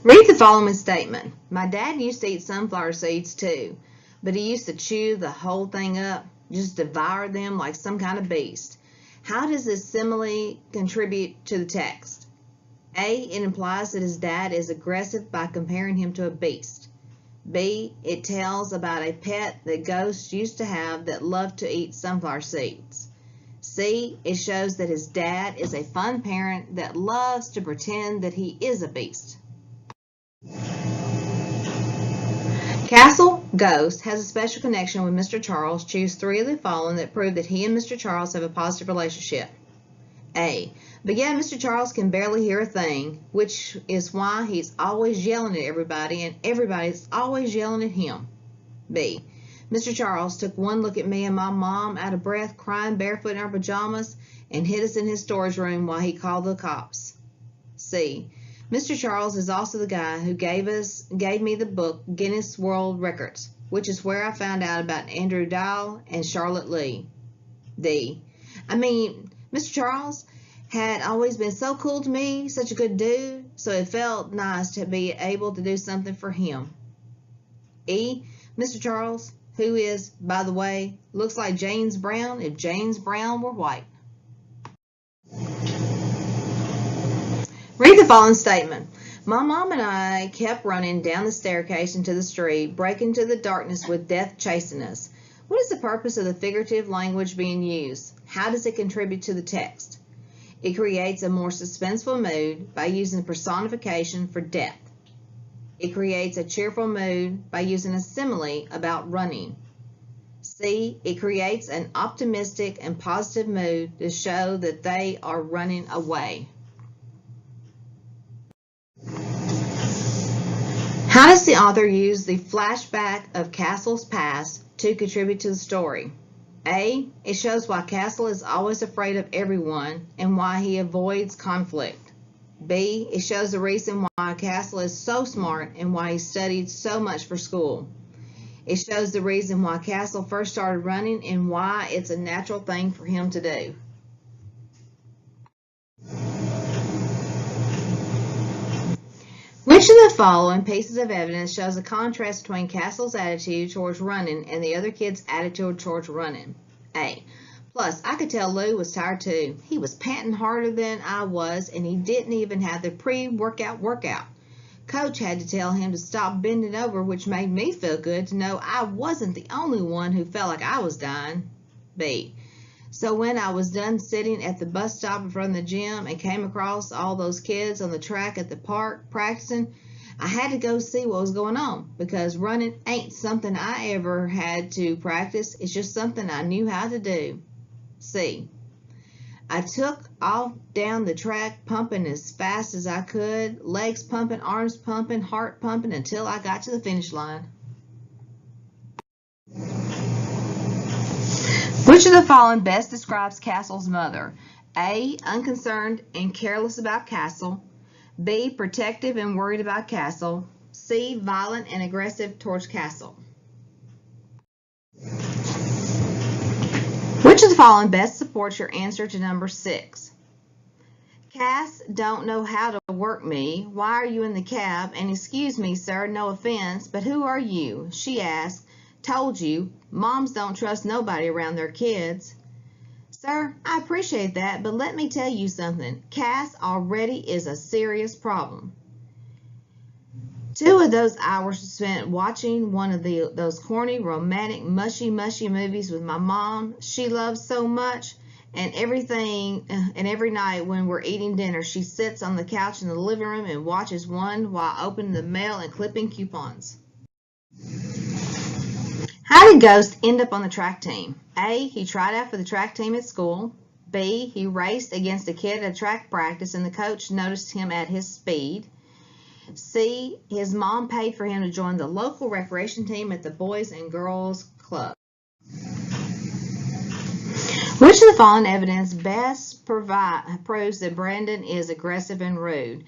Read the following statement. My dad used to eat sunflower seeds too, but he used to chew the whole thing up, just devour them like some kind of beast. How does this simile contribute to the text? A. It implies that his dad is aggressive by comparing him to a beast. B. It tells about a pet that Ghost used to have that loved to eat sunflower seeds. C. It shows that his dad is a fun parent that loves to pretend that he is a beast. Castle Ghost has a special connection with Mr. Charles. Choose 3 of the following that prove that he and Mr. Charles have a positive relationship. A. But yet Mr. Charles can barely hear a thing, which is why he's always yelling at everybody and everybody's always yelling at him. B. Mr. Charles took one look at me and my mom out of breath, crying barefoot in our pajamas, and hid us in his storage room while he called the cops. C. Mr. Charles is also the guy who gave me the book Guinness World Records, which is where I found out about Andrew Dial and Charlotte Lee. D. Mr. Charles had always been so cool to me, such a good dude, so it felt nice to be able to do something for him. E. Mr. Charles, who is, by the way, looks like James Brown if James Brown were white. Read the following statement. My mom and I kept running down the staircase into the street, breaking into the darkness with death chasing us. What is the purpose of the figurative language being used? How does it contribute to the text? It creates a more suspenseful mood by using personification for death. It creates a cheerful mood by using a simile about running. C. It creates an optimistic and positive mood to show that they are running away. How does the author use the flashback of Castle's past to contribute to the story? A. It shows why Castle is always afraid of everyone and why he avoids conflict. B. It shows the reason why Castle is so smart and why he studied so much for school. It shows the reason why Castle first started running and why it's a natural thing for him to do. Which of the following pieces of evidence shows a contrast between Castle's attitude towards running and the other kids' attitude towards running? A. Plus, I could tell Lou was tired too. He was panting harder than I was, and he didn't even have the pre-workout workout. Coach had to tell him to stop bending over, which made me feel good to know I wasn't the only one who felt like I was dying. B. So when I was done sitting at the bus stop in front of the gym and came across all those kids on the track at the park practicing, I had to go see what was going on because running ain't something I ever had to practice. It's just something I knew how to do. C. I took off down the track pumping as fast as I could, legs pumping, arms pumping, heart pumping until I got to the finish line. Which of the following best describes Castle's mother? A. Unconcerned and careless about Castle. B. Protective and worried about Castle. C. Violent and aggressive towards Castle. Which of the following best supports your answer to number 6? Cass don't know how to work me. Why are you in the cab? And excuse me, sir, no offense, but who are you? She asked. Told you, moms don't trust nobody around their kids. Sir, I appreciate that, but let me tell you something. Cass already is a serious problem. 2 of those hours spent watching one of those corny, romantic, mushy movies with my mom she loves so much, and every night when we're eating dinner, she sits on the couch in the living room and watches one while opening the mail and clipping coupons. How did Ghost end up on the track team? A. He tried out for the track team at school. B. He raced against a kid at a track practice and the coach noticed him at his speed. C. His mom paid for him to join the local recreation team at the Boys and Girls Club. Which of the following evidence best proves that Brandon is aggressive and rude?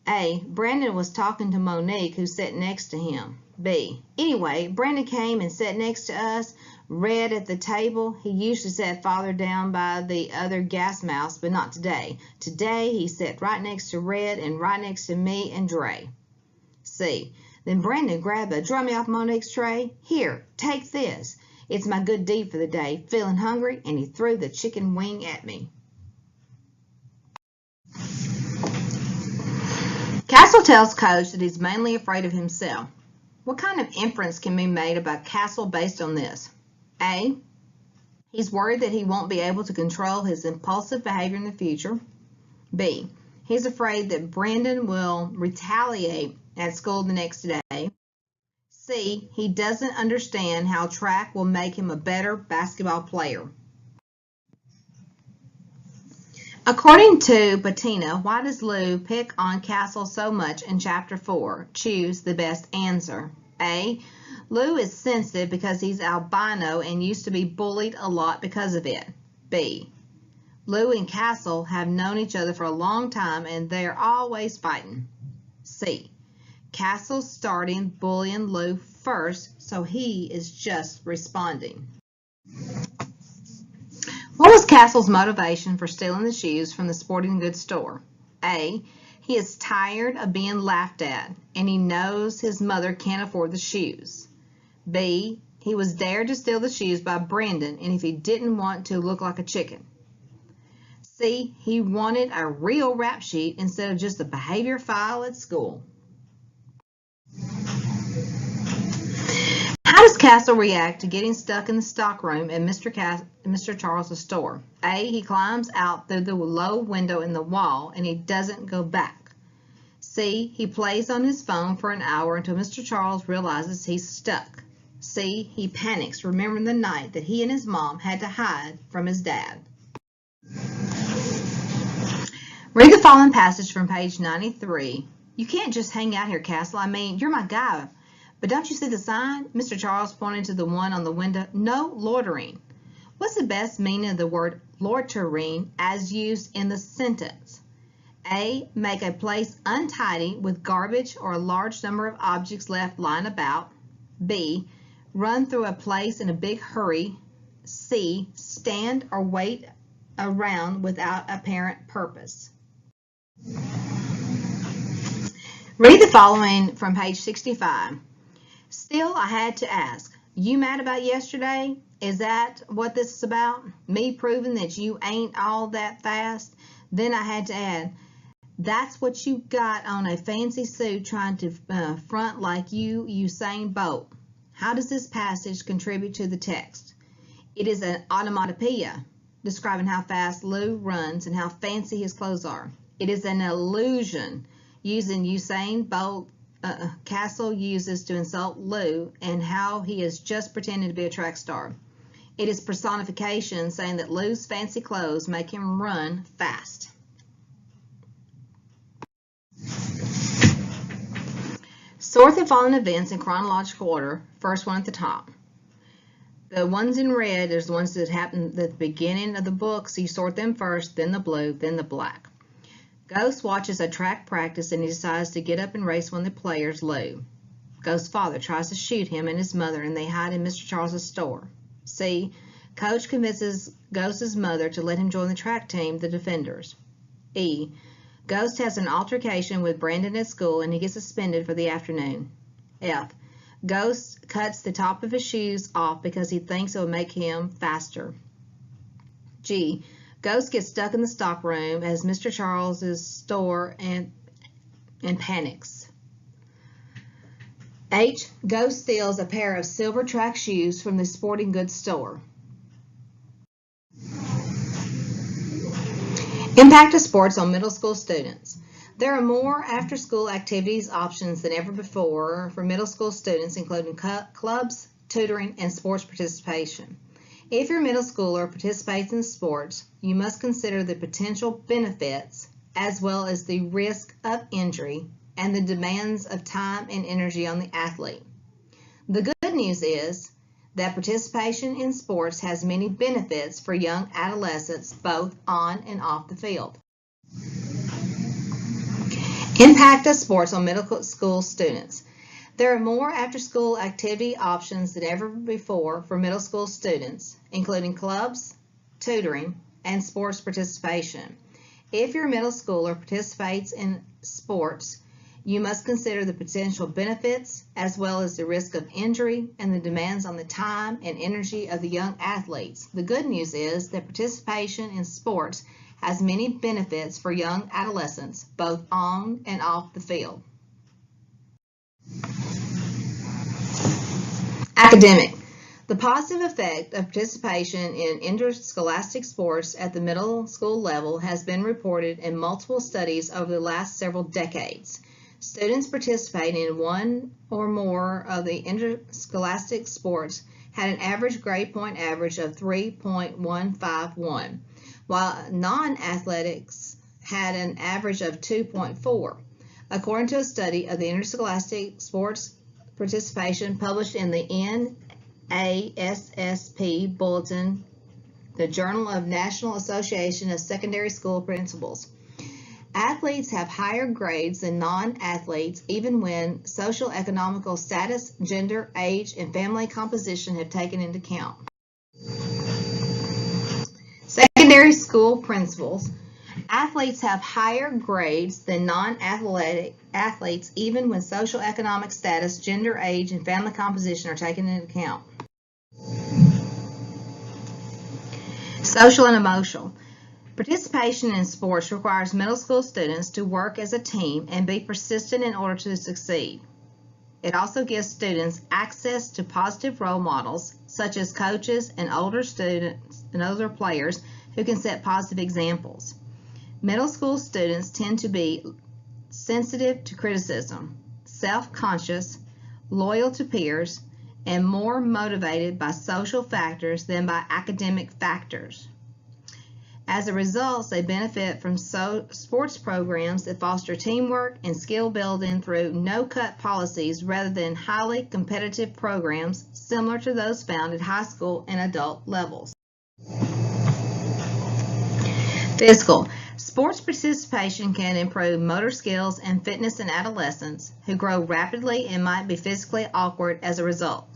A. Brandon was talking to Monique, who sat next to him. B. Anyway, Brandon came and sat next to us, Red at the table. He usually sat farther down by the other gas mouse, but not today. Today, he sat right next to Red and right next to me and Dre. C. Then Brandon grabbed a drummy off Monique's tray. Here, take this. It's my good deed for the day. Feeling hungry, and he threw the chicken wing at me. Castle tells Coach that he's mainly afraid of himself. What kind of inference can be made about Castle based on this? A. He's worried that he won't be able to control his impulsive behavior in the future. B. He's afraid that Brandon will retaliate at school the next day. C. He doesn't understand how track will make him a better basketball player. According to Patina, why does Lou pick on Castle so much in Chapter 4? Choose the best answer. A. Lou is sensitive because he's albino and used to be bullied a lot because of it. B. Lou and Castle have known each other for a long time and they're always fighting. C. Castle starting bullying Lou first, so he is just responding. What was Castle's motivation for stealing the shoes from the sporting goods store? A. He is tired of being laughed at, and he knows his mother can't afford the shoes. B. He was dared to steal the shoes by Brandon, and if he didn't want to look like a chicken. C. He wanted a real rap sheet instead of just a behavior file at school. How does Castle react to getting stuck in the stockroom at Mr. Charles' store? A. He climbs out through the low window in the wall and he doesn't go back. C. He plays on his phone for an hour until Mr. Charles realizes he's stuck. C. He panics, remembering the night that he and his mom had to hide from his dad. Read the following passage from page 93. You can't just hang out here, Castle. I mean, you're my guy. But don't you see the sign? Mr. Charles pointed to the one on the window. No loitering. What's the best meaning of the word loitering as used in the sentence? A. Make a place untidy with garbage or a large number of objects left lying about. B. Run through a place in a big hurry. C. Stand or wait around without apparent purpose. Read the following from page 65. Still, I had to ask, you mad about yesterday? Is that what this is about? Me proving that you ain't all that fast? Then I had to add, that's what you got on a fancy suit trying to front like Usain Bolt. How does this passage contribute to the text? It is an onomatopoeia describing how fast Lou runs and how fancy his clothes are. It is an allusion using Usain Bolt Castle uses to insult Lou and how he is just pretending to be a track star. It is personification saying that Lou's fancy clothes make him run fast. Sort the following events in chronological order, first one at the top. The ones in red are the ones that happened at the beginning of the book, so you sort them first, then the blue, then the black. Ghost watches a track practice and he decides to get up and race one of the players, Lou. Ghost's father tries to shoot him and his mother and they hide in Mr. Charles' store. C. Coach convinces Ghost's mother to let him join the track team, the Defenders. E. Ghost has an altercation with Brandon at school and he gets suspended for the afternoon. F. Ghost cuts the top of his shoes off because he thinks it will make him faster. G. Ghost gets stuck in the stockroom as Mr. Charles' store and panics. H. Ghost steals a pair of silver track shoes from the sporting goods store. Impact of sports on middle school students. There are more after-school activities options than ever before for middle school students, including clubs, tutoring, and sports participation. If your middle schooler participates in sports, you must consider the potential benefits as well as the risk of injury and the demands of time and energy on the athlete. The good news is that participation in sports has many benefits for young adolescents both on and off the field. Impact of sports on middle school students. There are more after-school activity options than ever before for middle school students, including clubs, tutoring, and sports participation. If your middle schooler participates in sports, You must consider the potential benefits as well as the risk of injury and the demands on the time and energy of the young athletes. The good news is that participation in sports has many benefits for young adolescents, both on and off the field. Academic. The positive effect of participation in interscholastic sports at the middle school level has been reported in multiple studies over the last several decades. Students participating in one or more of the interscholastic sports had an average grade point average of 3.151, while non-athletics had an average of 2.4. According to a study of the interscholastic sports participation published in the NASSP Bulletin, the Journal of National Association of Secondary School Principals, athletes have higher grades than non-athletes even when social economical status, gender, age, and family composition have taken into account. Secondary school principals. Athletes have higher grades than non-athletic athletes even when social economic status, gender, age, and family composition are taken into account. Social and emotional. Participation in sports requires middle school students to work as a team and be persistent in order to succeed. It also gives students access to positive role models, such as coaches and older students and older players who can set positive examples. Middle school students tend to be sensitive to criticism, self-conscious, loyal to peers, and more motivated by social factors than by academic factors. As a result, they benefit from sports programs that foster teamwork and skill building through no-cut policies rather than highly competitive programs similar to those found at high school and adult levels. Physical. Sports participation can improve motor skills and fitness in adolescents who grow rapidly and might be physically awkward as a result.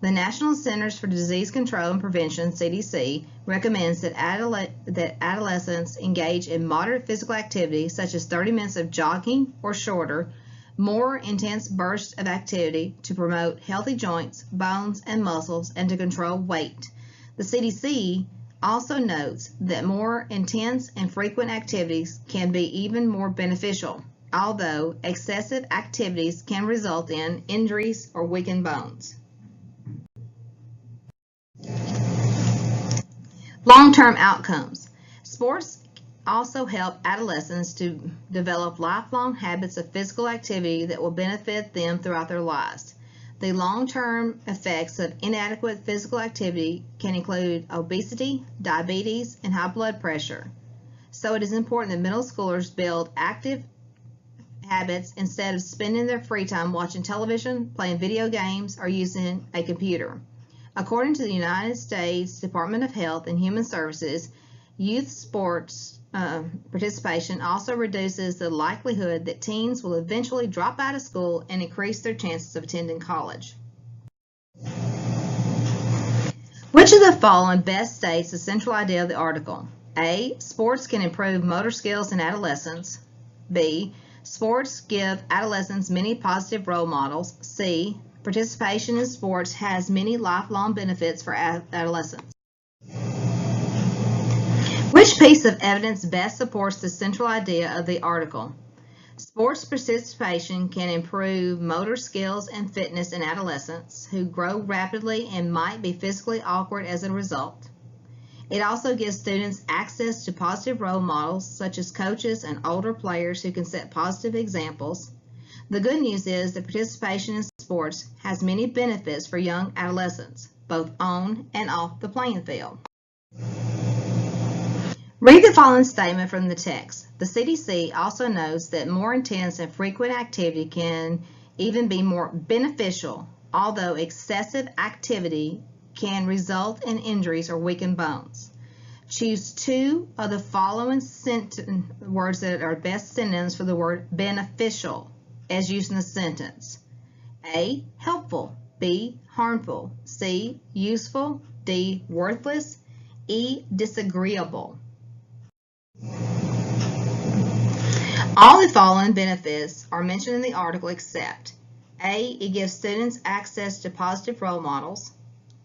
The National Centers for Disease Control and Prevention, CDC, recommends that adolescents engage in moderate physical activity such as 30 minutes of jogging or shorter, more intense bursts of activity to promote healthy joints, bones, and muscles and to control weight. The CDC also notes that more intense and frequent activities can be even more beneficial, although excessive activities can result in injuries or weakened bones. Long-term outcomes. Sports also help adolescents to develop lifelong habits of physical activity that will benefit them throughout their lives. The long-term effects of inadequate physical activity can include obesity, diabetes, and high blood pressure. So it is important that middle schoolers build active habits instead of spending their free time watching television, playing video games, or using a computer. According to the United States Department of Health and Human Services, youth sports participation also reduces the likelihood that teens will eventually drop out of school and increase their chances of attending college. Which of the following best states the central idea of the article? A. Sports can improve motor skills in adolescents. B. Sports give adolescents many positive role models. C. Participation in sports has many lifelong benefits for adolescents. Which piece of evidence best supports the central idea of the article? Sports participation can improve motor skills and fitness in adolescents who grow rapidly and might be physically awkward as a result. It also gives students access to positive role models such as coaches and older players who can set positive examples. The good news is that participation in sports has many benefits for young adolescents, both on and off the playing field. Read the following statement from the text. The CDC also notes that more intense and frequent activity can even be more beneficial, although excessive activity can result in injuries or weakened bones. Choose two of the following words that are best synonyms for the word beneficial as used in the sentence. A. Helpful. B. Harmful. C. Useful. D. Worthless. E. Disagreeable. All the following benefits are mentioned in the article except A. It gives students access to positive role models.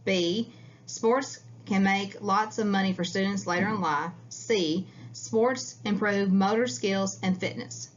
B. Sports can make lots of money for students later in life. C. Sports improve motor skills and fitness.